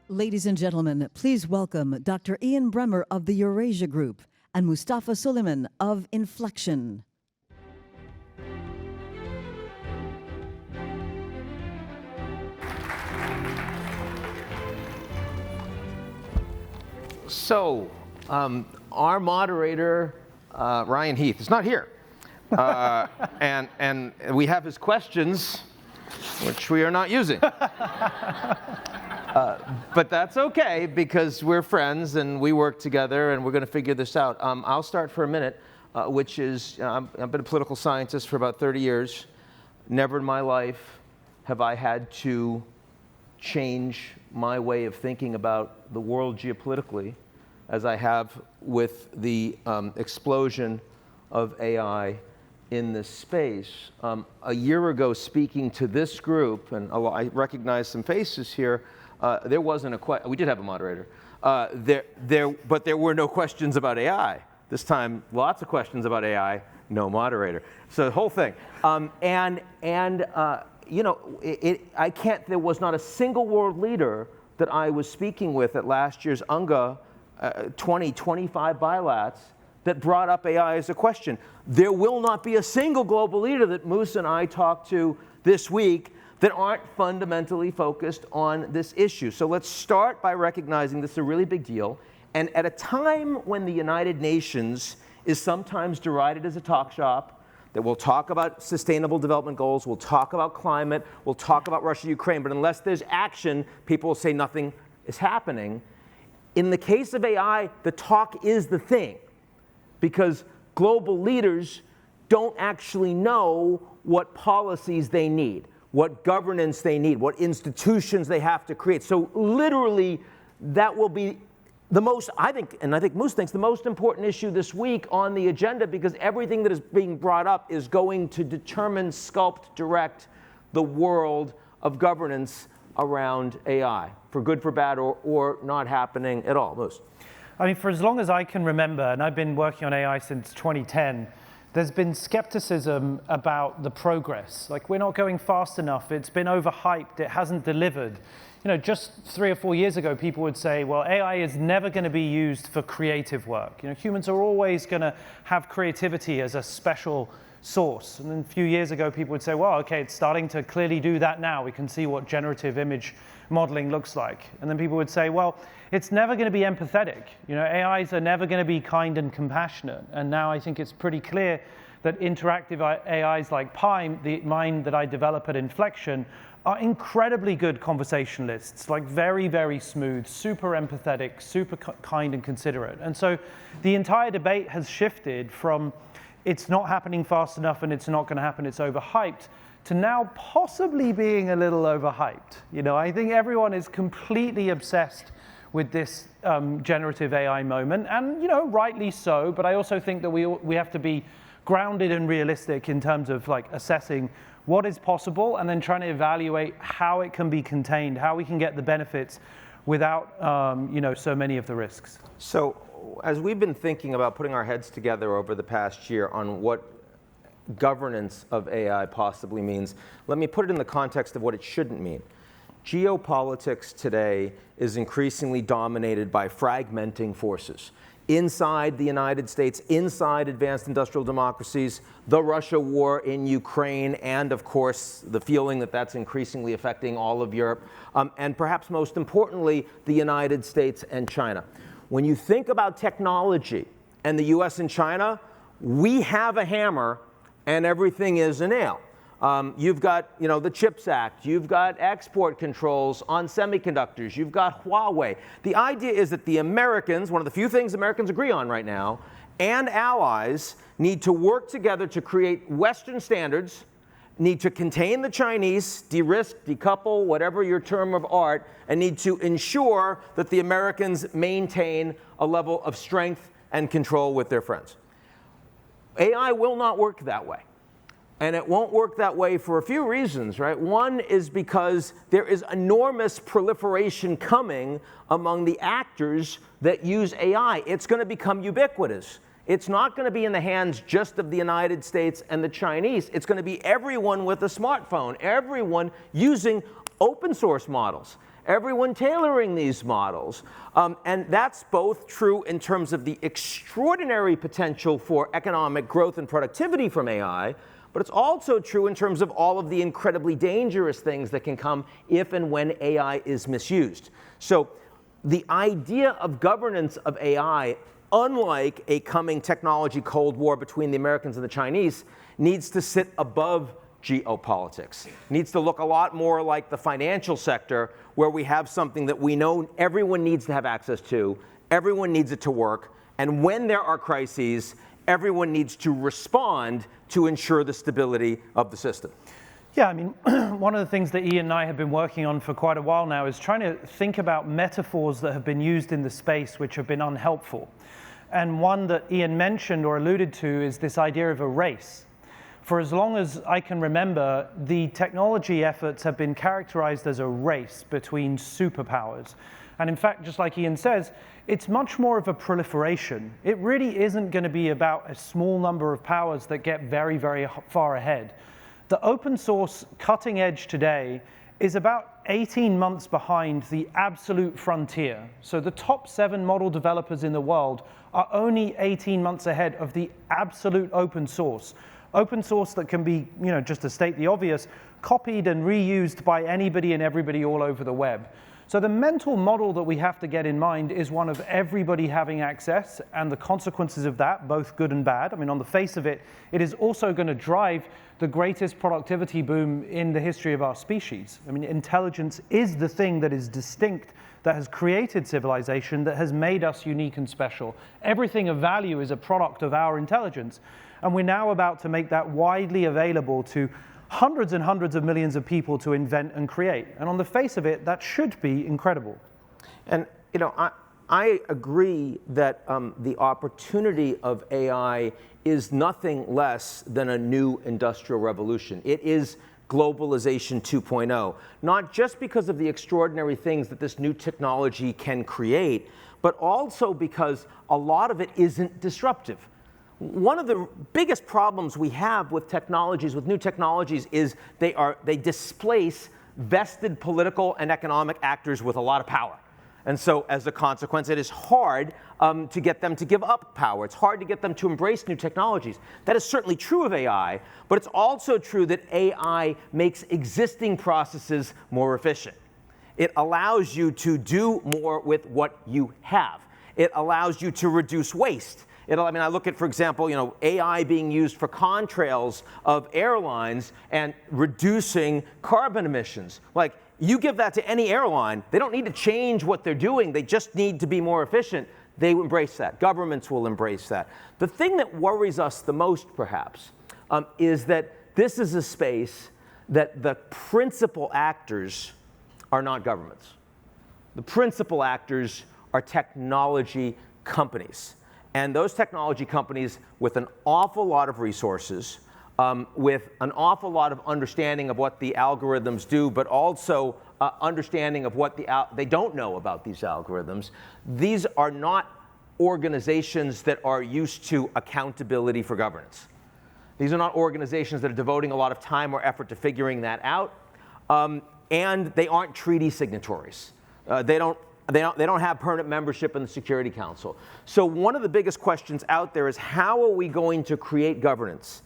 Ladies and gentlemen, please welcome Dr. Ian Bremmer of the Eurasia Group and Mustafa Suleyman of Inflection. So, our moderator, Ryan Heath, is not here. And we have his questions, which we are not using. But that's okay, because we're friends and we work together and we're going to figure this out. I'll start for a minute, which is, I've been a political scientist for about 30 years. Never in my life have I had to change my way of thinking about the world geopolitically as I have with the explosion of AI in this space. A year ago, speaking to this group, and I recognize some faces here, there wasn't a question. We did have a moderator, but there were no questions about AI. This time, lots of questions about AI, no moderator. So the whole thing, you know, there was not a single world leader that I was speaking with at last year's UNGA 2025 bilats that brought up AI as a question. There will not be a single global leader that Moose and I talked to this week that aren't fundamentally focused on this issue. So let's start by recognizing this is a really big deal. And at a time when the United Nations is sometimes derided as a talk shop, that we'll talk about sustainable development goals, we'll talk about climate, we'll talk about Russia, Ukraine, but unless there's action, people will say nothing is happening. In the case of AI, the talk is the thing, because global leaders don't actually know what policies they need, what governance they need, what institutions they have to create. So literally, that will be the most, I think, and I think Moose thinks, the most important issue this week on the agenda, because everything that is being brought up is going to determine, sculpt, direct the world of governance around AI, for good, for bad, or not happening at all. Moose. I mean, for as long as I can remember, and I've been working on AI since 2010, there's been skepticism about the progress. Like, we're not going fast enough, it's been overhyped, it hasn't delivered. You know, just 3 or 4 years ago, people would say, well, AI is never going to be used for creative work. You know, humans are always going to have creativity as a special source. And then a few years ago, people would say, well, okay, it's starting to clearly do that now. We can see what generative image modeling looks like. And then people would say, well, it's never going to be empathetic. You know, AIs are never going to be kind and compassionate. And now I think it's pretty clear that interactive AIs like Pi, the mine that I develop at Inflection, are incredibly good conversationalists, like very, very smooth, super empathetic, super kind and considerate. And so the entire debate has shifted from it's not happening fast enough and it's not going to happen, it's overhyped, to now possibly being a little overhyped. You know, I think everyone is completely obsessed with this generative AI moment, and you know, rightly so. But I also think that we have to be grounded and realistic in terms of like assessing what is possible and then trying to evaluate how it can be contained, how we can get the benefits without you know, so many of the risks. So, as we've been thinking about putting our heads together over the past year on what governance of AI possibly means, let me put it in the context of what it shouldn't mean. Geopolitics today is increasingly dominated by fragmenting forces. Inside the United States, inside advanced industrial democracies, the Russia war in Ukraine, and of course, the feeling that that's increasingly affecting all of Europe, and perhaps most importantly, the United States and China. When you think about technology and the US and China, we have a hammer and everything is a nail. You've got, you know, the CHIPS Act, you've got export controls on semiconductors, you've got Huawei. The idea is that the Americans, one of the few things Americans agree on right now, and allies need to work together to create Western standards, need to contain the Chinese, de-risk, decouple, whatever your term of art, and need to ensure that the Americans maintain a level of strength and control with their friends. AI will not work that way. And it won't work that way for a few reasons, right? One is because there is enormous proliferation coming among the actors that use AI. It's going to become ubiquitous. It's not going to be in the hands just of the United States and the Chinese. It's going to be everyone with a smartphone, everyone using open source models. everyone tailoring these models. And that's both true in terms of the extraordinary potential for economic growth and productivity from AI, but it's also true in terms of all of the incredibly dangerous things that can come if and when AI is misused. So the idea of governance of AI, unlike a coming technology Cold War between the Americans and the Chinese, needs to sit above geopolitics. It needs to look a lot more like the financial sector, where we have something that we know everyone needs to have access to, everyone needs it to work, and when there are crises, everyone needs to respond to ensure the stability of the system. Yeah, I mean, one of the things that Ian and I have been working on for quite a while now is trying to think about metaphors that have been used in the space which have been unhelpful. And one that Ian mentioned or alluded to is this idea of a race. For as long as I can remember, the technology efforts have been characterized as a race between superpowers. And in fact, just like Ian says, it's much more of a proliferation. It really isn't going to be about a small number of powers that get very, very far ahead. The open source cutting edge today is about 18 months behind the absolute frontier. So the top 7 model developers in the world are only 18 months ahead of the absolute open source. Open source that can be, just to state the obvious, copied and reused by anybody and everybody all over the web. So the mental model that we have to get in mind is one of everybody having access and the consequences of that, both good and bad. I mean, on the face of it, it is also going to drive the greatest productivity boom in the history of our species. I mean, intelligence is the thing that is distinct, that has created civilization, that has made us unique and special. Everything of value is a product of our intelligence. And we're now about to make that widely available to hundreds and hundreds of millions of people to invent and create. And on the face of it, that should be incredible. And I agree that the opportunity of AI is nothing less than a new industrial revolution. It is globalization 2.0, not just because of the extraordinary things that this new technology can create, but also because a lot of it isn't disruptive. One of the biggest problems we have with technologies, with new technologies, is they displace vested political and economic actors with a lot of power. And so as a consequence, it is hard to get them to give up power. It's hard to get them to embrace new technologies. That is certainly true of AI, but it's also true that AI makes existing processes more efficient. It allows you to do more with what you have. It allows you to reduce waste. I look at, for example, AI being used for contrails of airlines and reducing carbon emissions. Like, you give that to any airline, they don't need to change what they're doing, they just need to be more efficient. They embrace that. Governments will embrace that. The thing that worries us the most, perhaps, is that this is a space that the principal actors are not governments. The principal actors are technology companies. And those technology companies with an awful lot of resources, with an awful lot of understanding of what the algorithms do, but also understanding of what they don't know about these algorithms. These are not organizations that are used to accountability for governance. These are not organizations that are devoting a lot of time or effort to figuring that out. And they aren't treaty signatories. They don't have permanent membership in the Security Council. So one of the biggest questions out there is, how are we going to create governance?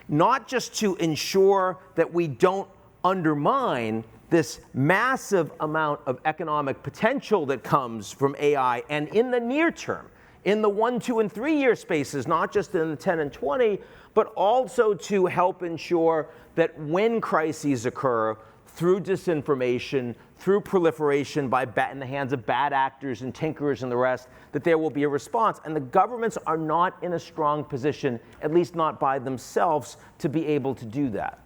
Not just to ensure that we don't undermine this massive amount of economic potential that comes from AI, and in the near term, in the 1, 2, and 3 year spaces, not just in the 10 and 20, but also to help ensure that when crises occur, through disinformation, through proliferation in the hands of bad actors and tinkerers and the rest, that there will be a response. And the governments are not in a strong position, at least not by themselves, to be able to do that.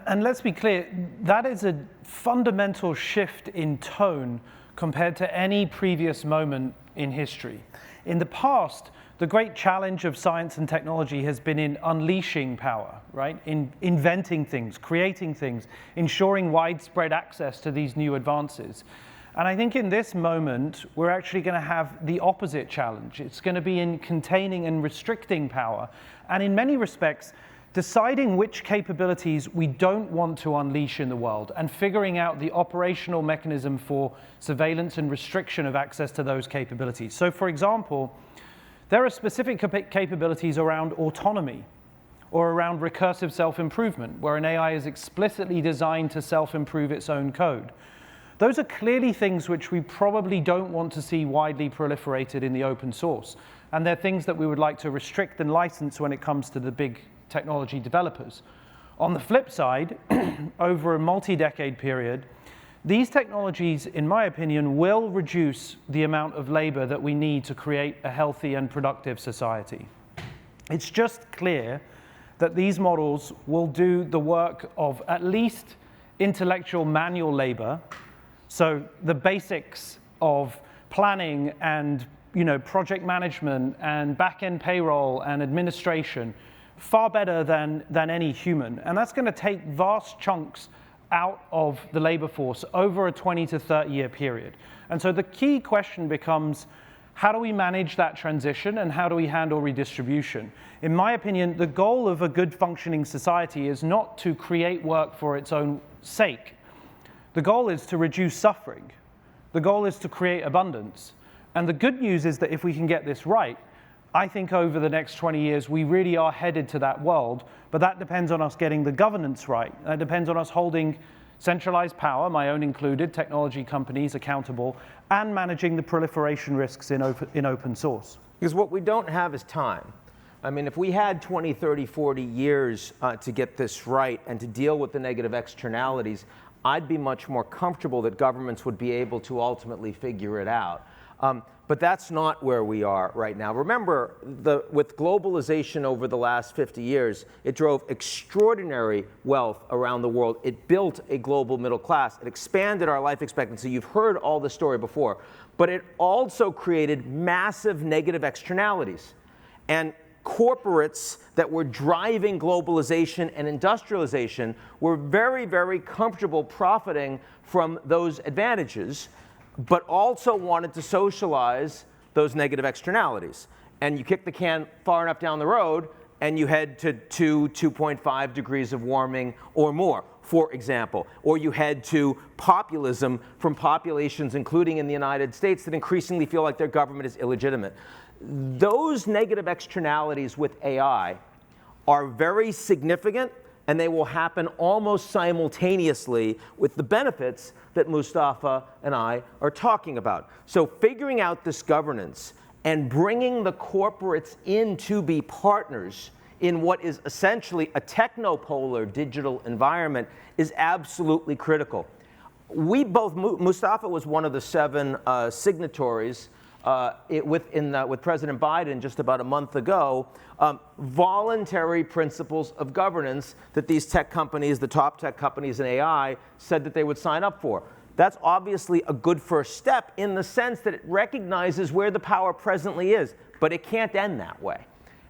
And let's be clear, that is a fundamental shift in tone compared to any previous moment in history. In the past, the great challenge of science and technology has been in unleashing power, right? In inventing things, creating things, ensuring widespread access to these new advances. And I think in this moment, we're actually going to have the opposite challenge. It's going to be in containing and restricting power. And in many respects, deciding which capabilities we don't want to unleash in the world and figuring out the operational mechanism for surveillance and restriction of access to those capabilities. So for example, there are specific capabilities around autonomy or around recursive self-improvement, where an AI is explicitly designed to self-improve its own code. Those are clearly things which we probably don't want to see widely proliferated in the open source. And they're things that we would like to restrict and license when it comes to the big technology developers. On the flip side, over a multi-decade period, these technologies, in my opinion, will reduce the amount of labor that we need to create a healthy and productive society. It's just clear that these models will do the work of at least intellectual manual labor, so the basics of planning and project management and back-end payroll and administration, far better than any human. And that's going to take vast chunks out of the labor force over a 20 to 30 year period. And so the key question becomes, how do we manage that transition and how do we handle redistribution? In my opinion, the goal of a good functioning society is not to create work for its own sake. The goal is to reduce suffering. The goal is to create abundance. And the good news is that if we can get this right, I think over the next 20 years, we really are headed to that world. But that depends on us getting the governance right. That depends on us holding centralized power, my own included, technology companies accountable, and managing the proliferation risks in open source. Because what we don't have is time. I mean, if we had 20, 30, 40 years to get this right and to deal with the negative externalities, I'd be much more comfortable that governments would be able to ultimately figure it out. But that's not where we are right now. Remember, with globalization over the last 50 years, it drove extraordinary wealth around the world. It built a global middle class. It expanded our life expectancy. You've heard all the story before. But it also created massive negative externalities. And corporates that were driving globalization and industrialization were very, very comfortable profiting from those advantages, but also wanted to socialize those negative externalities. And you kick the can far enough down the road, and you head to 2.5 degrees of warming or more, for example. Or you head to populism from populations, including in the United States, that increasingly feel like their government is illegitimate. Those negative externalities with AI are very significant, and they will happen almost simultaneously with the benefits that Mustafa and I are talking about. So figuring out this governance and bringing the corporates in to be partners in what is essentially a technopolar digital environment is absolutely critical. We both, Mustafa was one of the 7 signatories with President Biden just about a month ago, voluntary principles of governance that these tech companies, the top tech companies in AI, said that they would sign up for. That's obviously a good first step in the sense that it recognizes where the power presently is, but it can't end that way.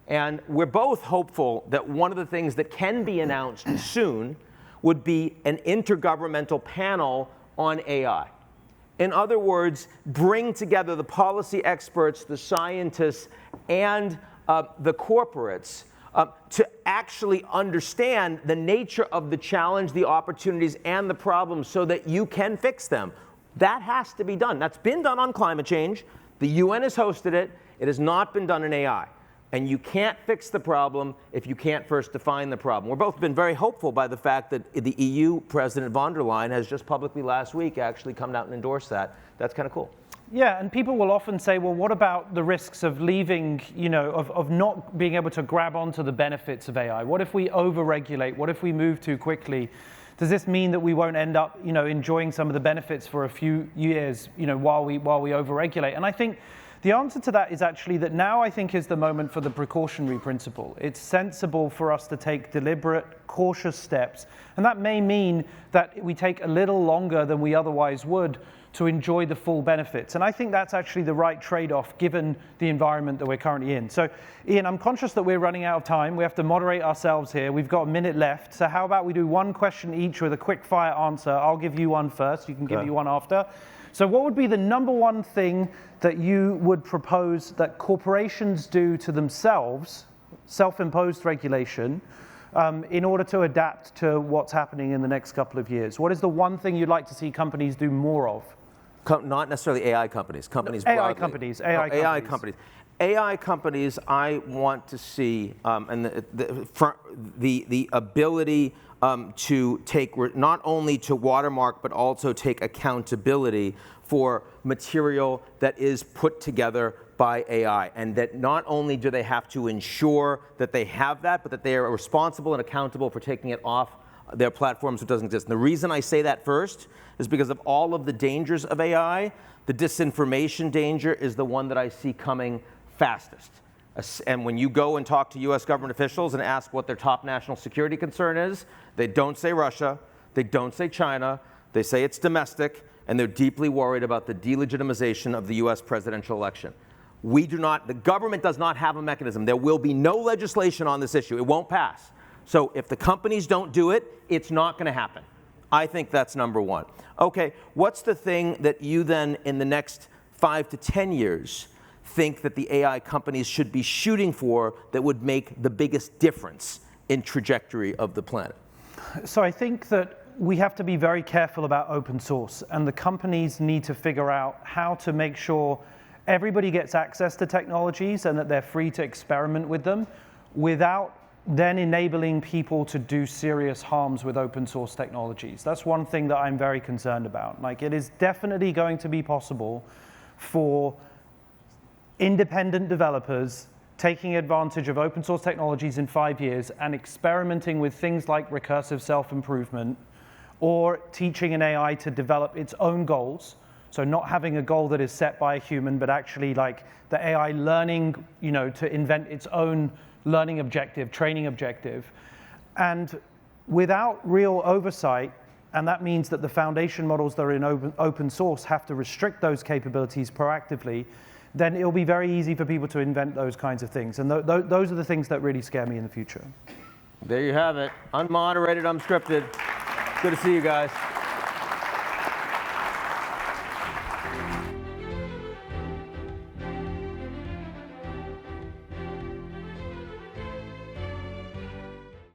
And we're both hopeful that one of the things that can be announced soon would be an intergovernmental panel on AI. In other words, bring together the policy experts, the scientists, and the corporates to actually understand the nature of the challenge, the opportunities, and the problems so that you can fix them. That has to be done. That's been done on climate change. The UN has hosted it. It has not been done in AI. And you can't fix the problem if you can't first define the problem. We've both been very hopeful by the fact that the EU President von der Leyen has just publicly last week actually come out and endorsed that. That's kind of cool. Yeah, and people will often say, well, what about the risks of leaving, of not being able to grab onto the benefits of AI? What if we overregulate? What if we move too quickly? Does this mean that we won't end up, enjoying some of the benefits for a few years, while we overregulate? And I think the answer to that is actually that now I think is the moment for the precautionary principle. It's sensible for us to take deliberate, cautious steps. And that may mean that we take a little longer than we otherwise would to enjoy the full benefits. And I think that's actually the right trade-off given the environment that we're currently in. So, Ian, I'm conscious that we're running out of time. We have to moderate ourselves here. We've got a minute left. So how about we do one question each with a quick fire answer? I'll give you one first. You can give me one after. So what would be the number one thing that you would propose that corporations do to themselves, self-imposed regulation, in order to adapt to what's happening in the next couple of years? What is the one thing you'd like to see companies do more of? Not necessarily AI companies, companies AI broadly. companies, AI companies. AI companies, I want to see, and the ability to take, not only to watermark, but also take accountability for material that is put together by AI, and that not only do they have to ensure that they have that, but that they are responsible and accountable for taking it off their platforms that doesn't exist. And the reason I say that first is because of all of the dangers of AI. The disinformation danger is the one that I see coming fastest. And when you go and talk to US government officials and ask what their top national security concern is, they don't say Russia, they don't say China, they say it's domestic, and they're deeply worried about the delegitimization of the US presidential election. The government does not have a mechanism. There will be no legislation on this issue. It won't pass. So if the companies don't do it, it's not going to happen. I think that's number one. Okay, what's the thing that you then, in the next 5 to 10 years, think that the AI companies should be shooting for that would make the biggest difference in trajectory of the planet? So I think that we have to be very careful about open source, and the companies need to figure out how to make sure everybody gets access to technologies and that they're free to experiment with them without then enabling people to do serious harms with open source technologies. That's one thing that I'm very concerned about. Like, it is definitely going to be possible for independent developers taking advantage of open source technologies in 5 years and experimenting with things like recursive self-improvement, or teaching an AI to develop its own goals. So not having a goal that is set by a human, but actually like the AI learning, to invent its own learning objective, training objective. And without real oversight, and that means that the foundation models that are in open source have to restrict those capabilities proactively, then it'll be very easy for people to invent those kinds of things. And those are the things that really scare me in the future. There you have it. Unmoderated, unscripted. Good to see you guys.